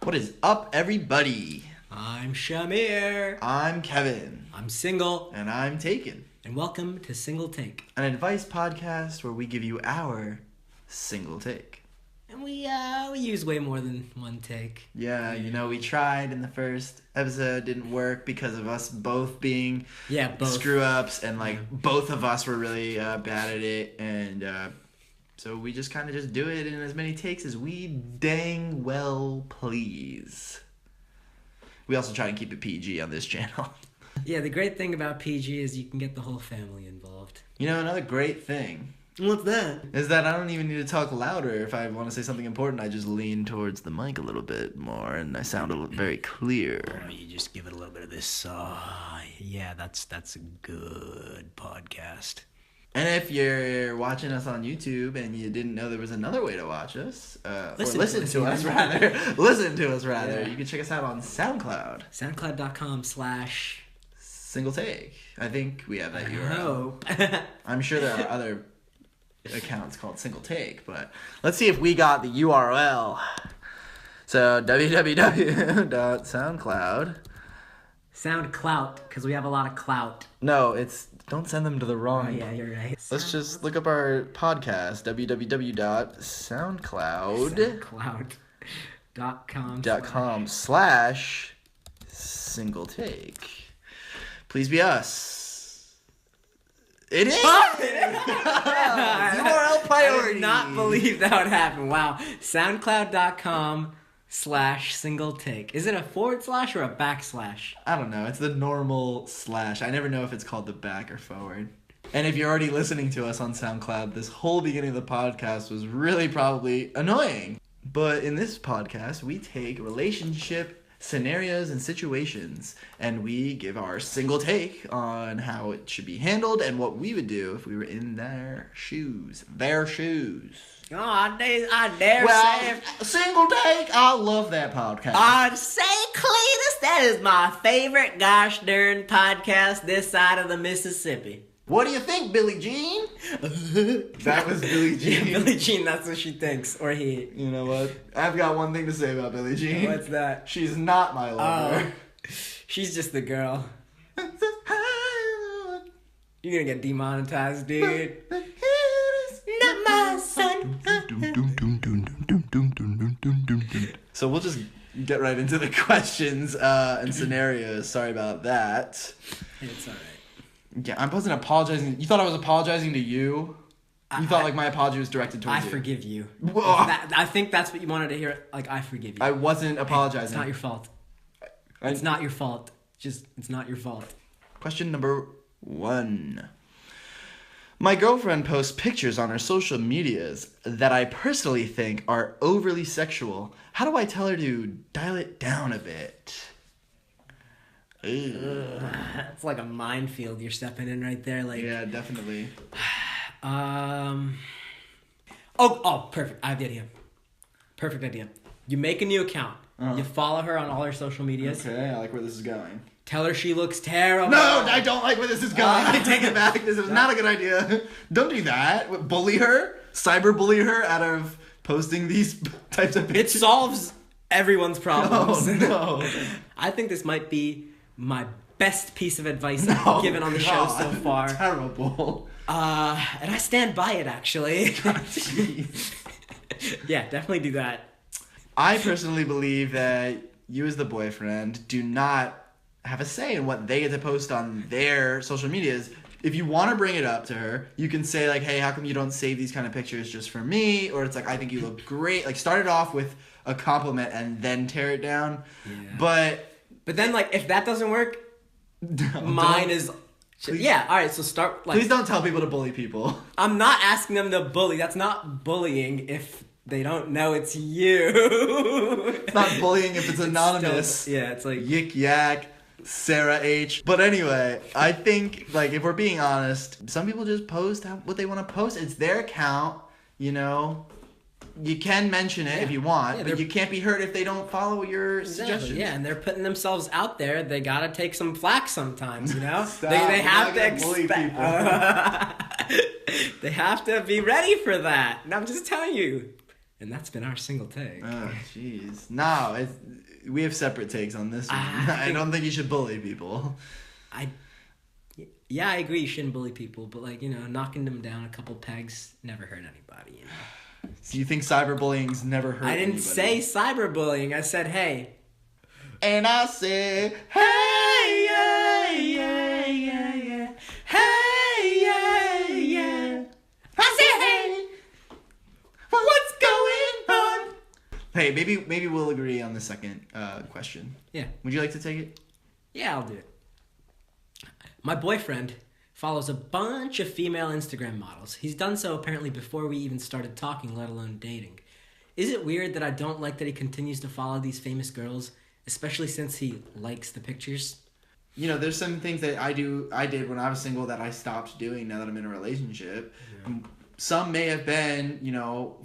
What is up, everybody? I'm Shahmeer. I'm Kevin. I'm single. And I'm Taken. And welcome to Single Take. An advice podcast where we give you our single take. And we use way more than one take. Yeah, we tried in the first episode, didn't work because of us both being screw-ups, and both of us were really bad at it, and so we just kind of just do it in as many takes as we dang well please. We also try and keep it PG on this channel. Yeah, the great thing about PG is you can get the whole family involved. Another great thing. What's that? Is that I don't even need to talk louder. If I want to say something important, I just lean towards the mic a little bit more, and I sound very clear. Oh, you just give it a little bit of this, yeah, that's a good podcast. And if you're watching us on YouTube and you didn't know there was another way to watch us, listen to us rather, yeah. You can check us out on SoundCloud. SoundCloud.com/Single Take. I think we have that URL. I'm sure there are other accounts called Single Take, but let's see if we got the URL. So www.soundcloud. SoundClout, because we have a lot of clout. No, don't send them to the wrong. Oh, yeah, you're right. Let's just look up our podcast, www.soundcloud.com/Single Take. Please be us. It is! URL priority! I did not believe that would happen. Wow. SoundCloud.com/Single Take. Is it a / or a /? I don't know. It's the normal /. I never know if it's called the back or forward. And if you're already listening to us on SoundCloud, this whole beginning of the podcast was really probably annoying. But in this podcast, we take relationship scenarios and situations, and we give our single take on how it should be handled and what we would do if we were in their shoes. Oh, I dare say. Single Take, I love that podcast. I'd say, Cletus, that is my favorite gosh darn podcast this side of the Mississippi. What do you think, Billie Jean? That was Billie Jean. Yeah, Billie Jean, that's what she thinks, or he. You know what? I've got one thing to say about Billie Jean. What's that? She's not my lover. She's just the girl. You're gonna get demonetized, dude. Not my son. So we'll just get right into the questions and scenarios. Sorry about that. It's alright. Yeah, I wasn't apologizing. You thought I was apologizing to you? You thought my apology was directed towards you? I forgive you. I think that's what you wanted to hear. I forgive you. I wasn't apologizing. It's not your fault. It's not your fault. It's not your fault. Question number 1. My girlfriend posts pictures on her social medias that I personally think are overly sexual. How do I tell her to dial it down a bit? It's like a minefield you're stepping in right there. Yeah, definitely. Oh, perfect. I have the idea. Perfect idea. You make a new account. You follow her on all her social medias. Okay, I like where this is going. Tell her she looks terrible. No, I don't like where this is going. I take it back. This is not a good idea. Don't do that. Bully her? Cyberbully her out of posting these types of pictures? It solves everyone's problems. Oh, no. I think this might be my best piece of advice I've given on the show so far. Terrible. And I stand by it, actually. Yeah, definitely do that. I personally believe that you as the boyfriend do not have a say in what they get to post on their social medias. If you want to bring it up to her, you can say hey, how come you don't save these kind of pictures just for me? Or it's I think you look great. Start it off with a compliment and then tear it down. Yeah. But then if that doesn't work, mine is... Please, yeah, alright, so start... please don't tell people to bully people. I'm not asking them to bully. That's not bullying if they don't know it's you. It's not bullying if it's anonymous. It's Yik Yak, Sarah H. But anyway, I think, if we're being honest, some people just post what they want to post. It's their account, You can mention it if you want, but you can't be hurt if they don't follow your suggestions. Yeah, and they're putting themselves out there. They gotta take some flack sometimes, Stop. They have to expect. They have to be ready for that. And I'm just telling you. And that's been our single take. Oh, jeez. No, we have separate takes on this one. I don't think you should bully people. Yeah, I agree. You shouldn't bully people, but like, knocking them down a couple pegs never hurt anybody. So you think cyberbullying's never hurt I didn't anybody? say cyberbullying. I said, hey. And I say, hey, yeah, yeah, yeah, yeah. Hey, yeah, yeah. I say, hey, what's going on? Hey, maybe we'll agree on the second question. Yeah. Would you like to take it? Yeah, I'll do it. My boyfriend follows a bunch of female Instagram models. He's done so apparently before we even started talking, let alone dating. Is it weird that I don't like that he continues to follow these famous girls, especially since he likes the pictures? There's some things that I did when I was single that I stopped doing now that I'm in a relationship. Yeah. Some may have been,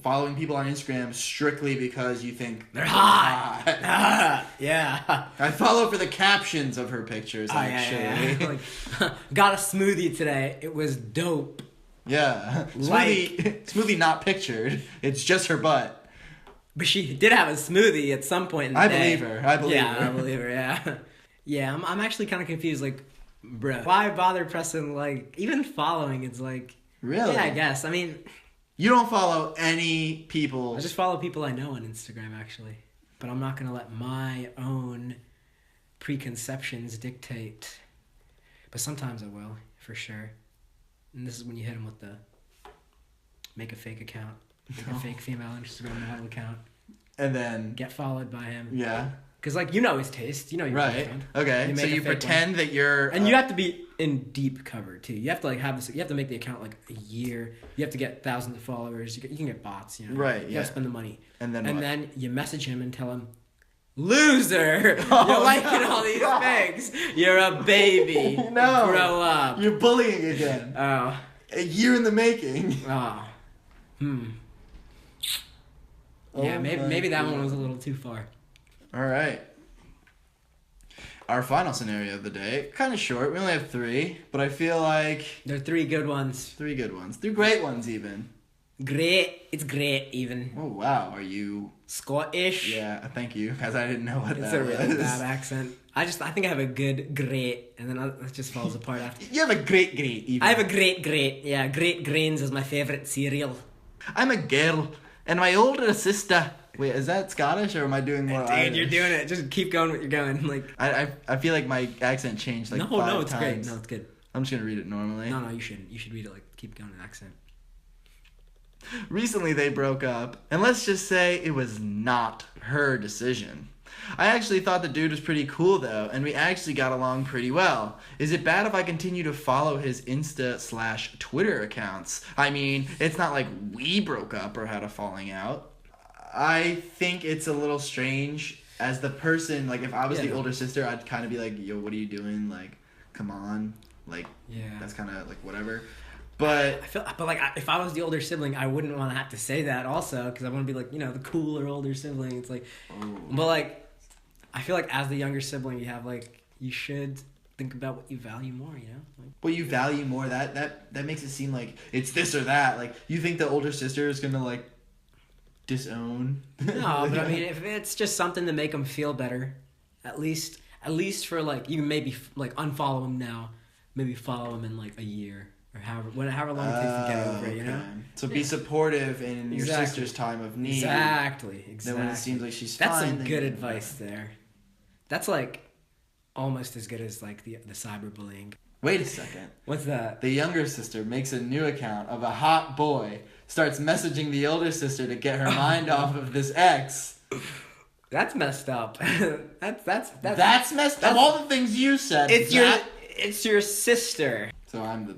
following people on Instagram strictly because you think they're hot. Yeah. I follow for the captions of her pictures, actually. Yeah. Like, got a smoothie today. It was dope. Yeah. Smoothie not pictured. It's just her butt. But she did have a smoothie at some point in the day. I believe her. I believe her, yeah. Yeah, I'm actually kind of confused. Like, bro, why bother pressing, like, even following? It's like... Really? Yeah, I guess. I mean... You don't follow any people... I just follow people I know on Instagram, actually. But I'm not going to let my own preconceptions dictate. But sometimes I will, for sure. And this is when you hit them with the... Make a fake account. Make a fake female Instagram model account. And then... Get followed by him. Yeah. Because, like, his taste. You know your boyfriend. Okay. So you pretend that you're... And you have to be in deep cover, too. You have to, like, have this... You have to make the account, like, a year. You have to get thousands of followers. You can get bots, Right, You have to spend the money. And then you message him and tell him, loser! You're liking all these things. You're a baby. No. Grow up. You're bullying again. Oh. A year in the making. Oh. Yeah, maybe that one was a little too far. All right. Our final scenario of the day, kind of short. We only have 3, but I feel like... There are 3 good ones. 3 good ones. 3 great ones, even. Great. It's great, even. Oh, wow. Are you... Scottish? Yeah, thank you, because I didn't know what that was. It's a really bad accent. I think I have a good great, and then it just falls apart after. You have a great, even. I have a great. Yeah, Great Grains is my favourite cereal. I'm a girl, and my older sister... Wait, is that Scottish, or am I doing more Irish? Dude, you're doing it. Just keep going what you're going. Like I feel like my accent changed like 5 times. No, it's great. No, it's good. I'm just going to read it normally. No, you shouldn't. You should read it like keep going in accent. Recently they broke up, and let's just say it was not her decision. I actually thought the dude was pretty cool though, and we actually got along pretty well. Is it bad if I continue to follow his Insta/Twitter accounts? I mean, it's not like we broke up or had a falling out. I think it's a little strange as the person, like if I was the older sister, I'd kind of be like, yo, what are you doing? Like, come on. Like, that's kind of like whatever. But if I was the older sibling, I wouldn't want to have to say that also, because I want to be like, the cooler older sibling. It's like, but like, I feel like as the younger sibling, you have like, you should think about what you value more, Like, what you value more, that makes it seem like it's this or that. Like, you think the older sister is going to like, disown? No, but I mean, if it's just something to make them feel better, at least for like, you can maybe like unfollow them now, maybe follow them in like a year or however long it takes to get over it, So be supportive in your sister's time of need. Exactly. Then when it seems like she's That's fine. That's some good advice there. That's like almost as good as like the cyberbullying. Wait a second. What's that? The younger sister makes a new account of a hot boy, starts messaging the older sister to get her mind off of this ex. That's messed up. That's messed up. Of all the things you said, it's your sister. So I'm the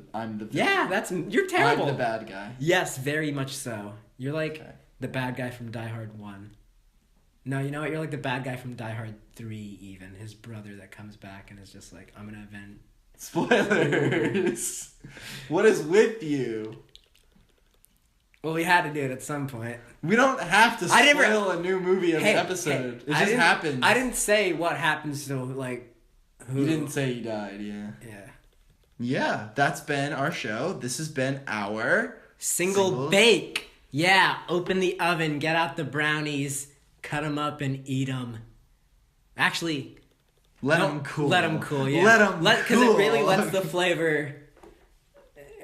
you're terrible. I'm the bad guy. Yes, very much so. You're like the bad guy from Die Hard 1. No, you know what? You're like the bad guy from Die Hard 3 even. His brother that comes back and is just like, I'm gonna avenge. Spoilers. What is with you? Well, we had to do it at some point. We don't have to spoil a new movie every episode. It just happens. I didn't say what happens to, like, who. You didn't say he died, yeah. Yeah. Yeah, that's been our show. This has been our... Single bake. Yeah, open the oven, get out the brownies, cut them up and eat them. Actually, Let no, them cool. Let them cool, yeah. Let them cool. Because it really lets the flavor...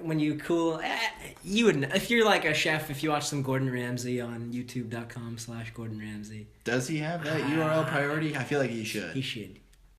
When you cool... you would know. If you're like a chef, if you watch some Gordon Ramsay on youtube.com/Gordon Ramsay. Does he have that URL priority? I feel like he should. He should.